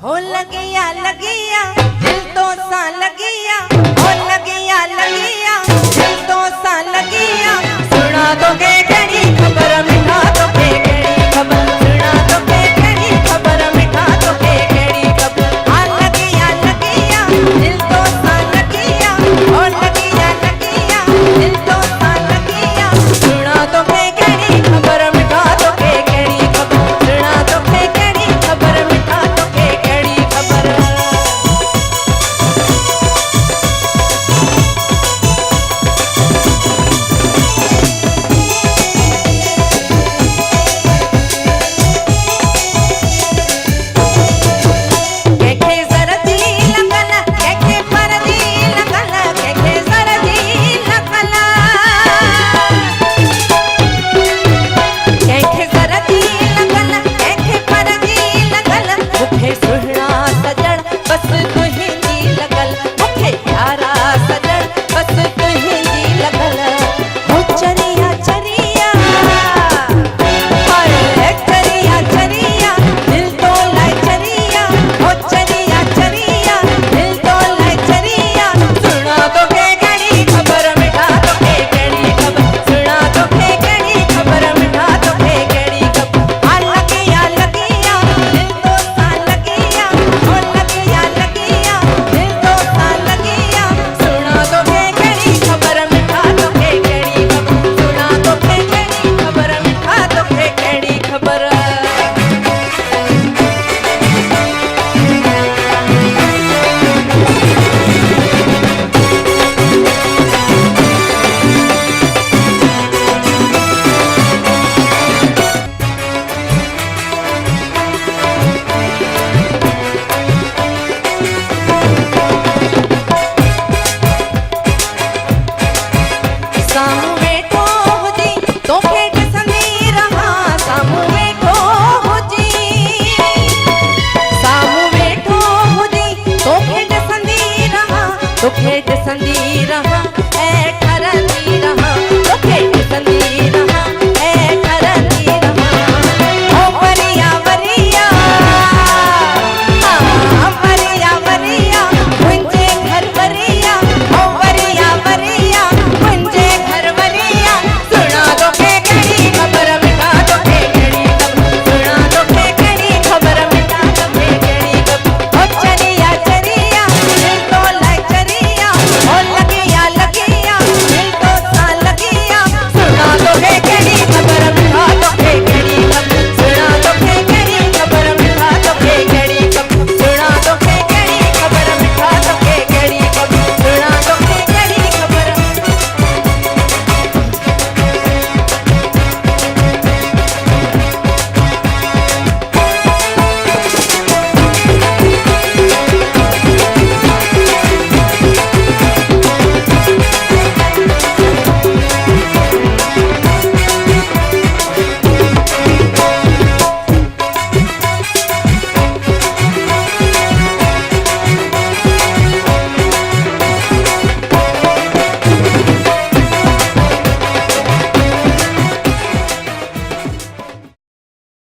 हो लगिया लगिया दिल तो सा लगिया, हो लगिया लगिया दिल तो सा लगिया। सुना तो के केड़ी खबर मिठा तो के केड़ी खबर, सुना तो के केड़ी खबर मिठा तो के केड़ी खबर। आ लगिया लगिया दिल तो सा लगिया, हो लगिया लगिया दिल तो सा लगिया। सुना तो के केड़ी खबर मिठा तो के केड़ी खबर, सुना तो के केड़ी खबर मिठा तो के केड़ी खबर। तो खेड संदीरा